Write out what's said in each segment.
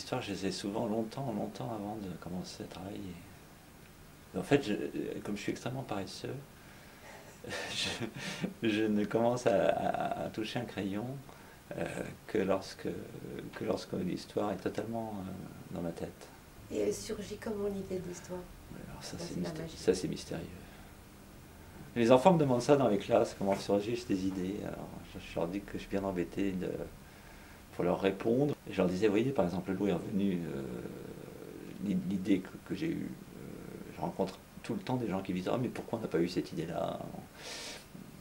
histoires, je les ai souvent longtemps avant de commencer à travailler. En fait, comme je suis extrêmement paresseux, je ne commence à toucher un crayon euh, que lorsque l'histoire est totalement dans ma tête. Et elle surgit comment l'idée d'histoire? Alors Ça, c'est mystérieux. Les enfants me demandent ça dans les classes, comment surgissent des idées. Alors je leur dis que je suis bien embêté pour leur répondre. Et je leur disais, vous voyez, par exemple, le loup est revenu, l'idée que j'ai eue, je rencontre tout le temps des gens qui me disent, ah mais pourquoi on n'a pas eu cette idée-là?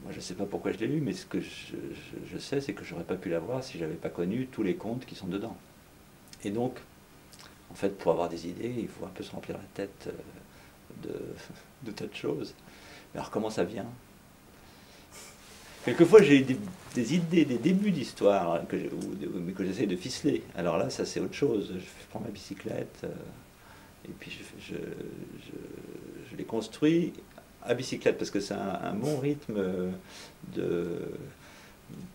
Moi je ne sais pas pourquoi je l'ai eue, mais ce que je sais, c'est que je n'aurais pas pu l'avoir si je n'avais pas connu tous les contes qui sont dedans. Et donc, en fait, pour avoir des idées, il faut un peu se remplir la tête de tas de choses. Mais alors comment ça vient? Quelquefois j'ai des idées, des débuts d'histoire mais que j'essaie de ficeler. Alors là, ça c'est autre chose. Je prends ma bicyclette et puis je les construis à bicyclette parce que c'est un bon rythme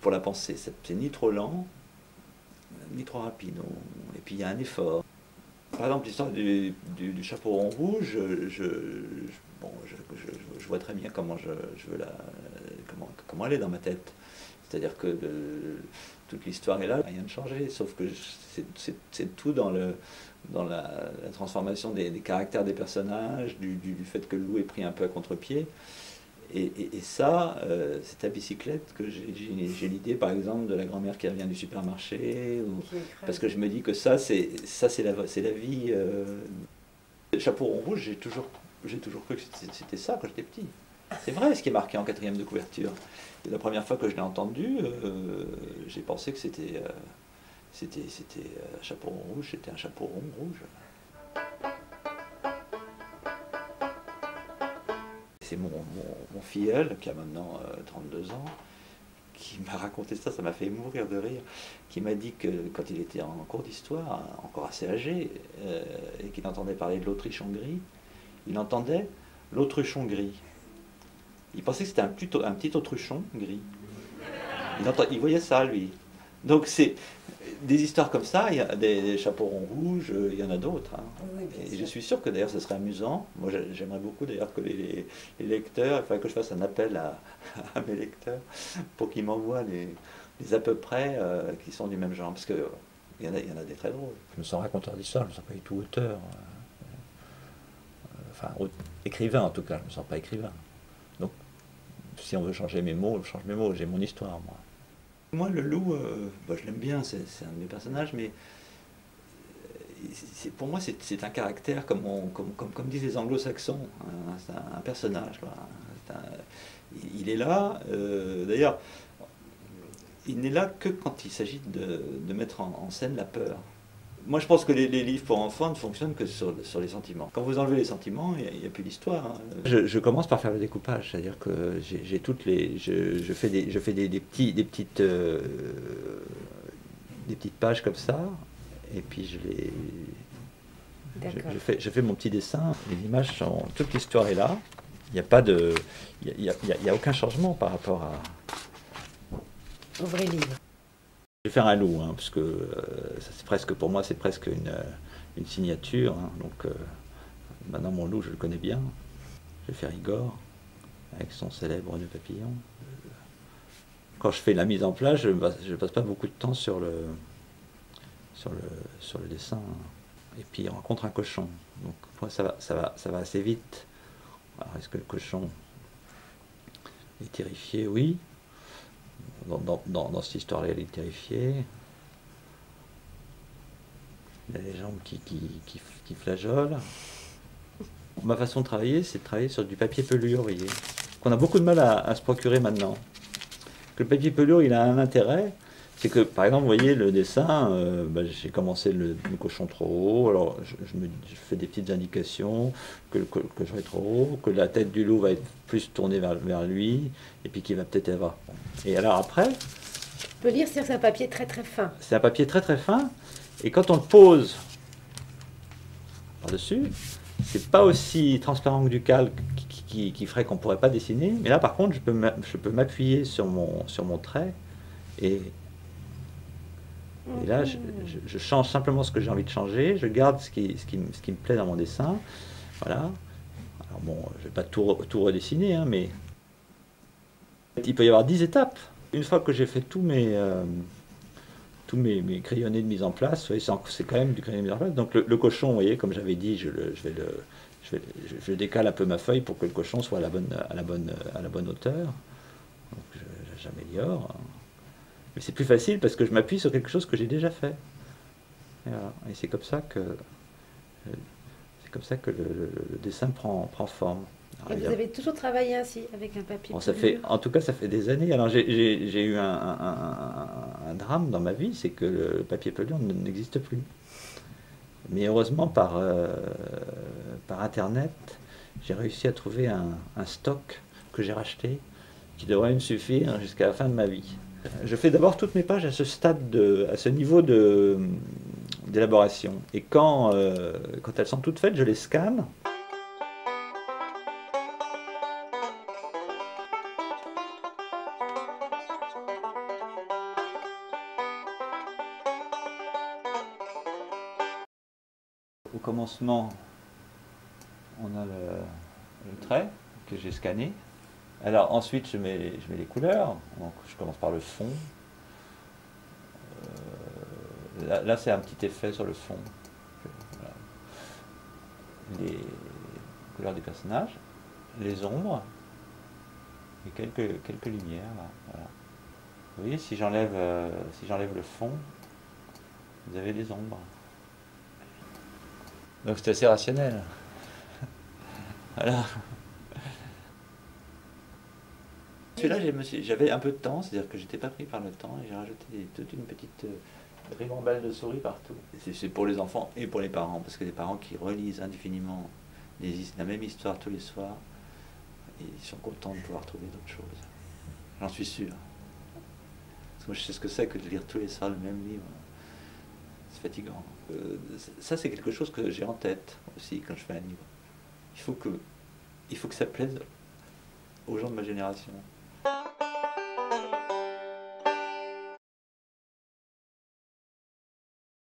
pour la pensée. C'est ni trop lent, ni trop rapide. Et puis il y a un effort. Par exemple, l'histoire du chapeau rond rouge, je vois très bien comment je veux comment elle est dans ma tête. C'est-à-dire que toute l'histoire est là, rien de changé, sauf que c'est tout dans la transformation des caractères des personnages, du fait que le loup est pris un peu à contre-pied. Et ça, c'est à bicyclette que j'ai l'idée, par exemple, de la grand-mère qui revient du supermarché, parce que je me dis que ça c'est la vie. Le chapeau rond rouge, j'ai toujours cru que c'était ça quand j'étais petit. C'est vrai, ce qui est marqué en 4e de couverture. Et la première fois que je l'ai entendu, j'ai pensé que c'était un chapeau rond rouge, c'était un chapeau rond rouge. C'est mon filleul, qui a maintenant 32 ans, qui m'a raconté ça m'a fait mourir de rire, qui m'a dit que quand il était en cours d'histoire, encore assez âgé, et qu'il entendait parler de l'Autriche-Hongrie, il entendait l'autruchon gris. Il pensait que c'était un petit autruchon gris. Il voyait ça, lui. Donc c'est des histoires comme ça, il y a des chapeaux ronds rouges, il y en a d'autres. Hein. Oui, et je suis sûr que d'ailleurs ce serait amusant. Moi j'aimerais beaucoup d'ailleurs que les lecteurs, il faudrait que je fasse un appel à mes lecteurs pour qu'ils m'envoient les à peu près qui sont du même genre. Parce qu'il y en a des très drôles. Je me sens raconteur d'histoire, je ne me sens pas du tout auteur. Enfin, écrivain en tout cas, je ne me sens pas écrivain. Donc si on veut changer mes mots, je change mes mots, j'ai mon histoire moi. Moi, le loup, je l'aime bien, c'est un de mes personnages, mais pour moi, c'est un caractère, comme disent les anglo-saxons, hein, c'est un personnage. Il est là, d'ailleurs, il n'est là que quand il s'agit de mettre en scène la peur. Moi, je pense que les livres pour enfants ne fonctionnent que sur les sentiments. Quand vous enlevez les sentiments, il n'y a plus d'histoire. Hein. Je commence par faire le découpage, c'est-à-dire que j'ai toutes les, je fais des petites pages comme ça, et puis je fais mon petit dessin. Les images sont, toute l'histoire est là. Il n'y a pas de, il y a aucun changement par rapport à. Ouvrez livre. Je vais faire un loup, hein, parce que c'est presque, pour moi, c'est presque une signature. Hein, donc maintenant, mon loup, je le connais bien. Je vais faire Igor, avec son célèbre nœud papillon. Quand je fais la mise en place, je ne passe pas beaucoup de temps sur le dessin. Et puis, il rencontre un cochon. Donc, moi, ça va assez vite. Alors, est-ce que le cochon est terrifié? Oui. Dans cette histoire-là, il est terrifié. Il y a des jambes qui flageolent. Ma façon de travailler, c'est de travailler sur du papier pelure, vous voyez, qu'on a beaucoup de mal à se procurer maintenant. Que le papier pelure, il a un intérêt, c'est que, par exemple, vous voyez, le dessin, j'ai commencé le cochon trop haut, alors je fais des petites indications, que je vais trop haut, que la tête du loup va être plus tournée vers lui, et puis qu'il va peut-être y avoir. Et alors après... On peut lire sur un papier très très fin. C'est un papier très très fin, et quand on le pose par-dessus, c'est pas aussi transparent que du calque qui ferait qu'on pourrait pas dessiner, mais là par contre, je peux m'appuyer sur mon trait, et Et là, je change simplement ce que j'ai envie de changer, je garde ce qui me plaît dans mon dessin. Voilà. Alors bon, je ne vais pas tout redessiner, hein, mais il peut y avoir 10 étapes. Une fois que j'ai fait tous mes crayonnés de mise en place, vous voyez, c'est quand même du crayonné de mise en place. Donc le cochon, vous voyez, comme j'avais dit, je décale un peu ma feuille pour que le cochon soit à la bonne hauteur. Donc j'améliore. Mais c'est plus facile parce que je m'appuie sur quelque chose que j'ai déjà fait. Et, voilà. Et c'est comme ça que le dessin prend forme. Alors, et vous avez toujours travaillé ainsi, avec un papier bon, pelure? en tout cas, ça fait des années. Alors j'ai eu un drame dans ma vie, c'est que le papier pelure n'existe plus. Mais heureusement, par Internet, j'ai réussi à trouver un stock que j'ai racheté, qui devrait me suffire jusqu'à la fin de ma vie. Je fais d'abord toutes mes pages à ce niveau d'élaboration. Et quand elles sont toutes faites, je les scanne. Au commencement, on a le trait que j'ai scanné. Alors ensuite, je mets les couleurs. Donc, je commence par le fond. Là, c'est un petit effet sur le fond. Voilà. Les couleurs des personnages, les ombres et quelques lumières. Là. Voilà. Vous voyez, si j'enlève le fond, vous avez des ombres. Donc c'est assez rationnel. Voilà. Celui-là, j'avais un peu de temps, c'est-à-dire que j'étais pas pris par le temps et j'ai rajouté toute une petite ribambelle de souris partout. C'est pour les enfants et pour les parents, parce que les parents qui relisent indéfiniment la même histoire tous les soirs, ils sont contents de pouvoir trouver d'autres choses. J'en suis sûr. Parce que moi, je sais ce que c'est que de lire tous les soirs le même livre. C'est fatigant. Ça, c'est quelque chose que j'ai en tête aussi quand je fais un livre. Il faut que ça plaise aux gens de ma génération.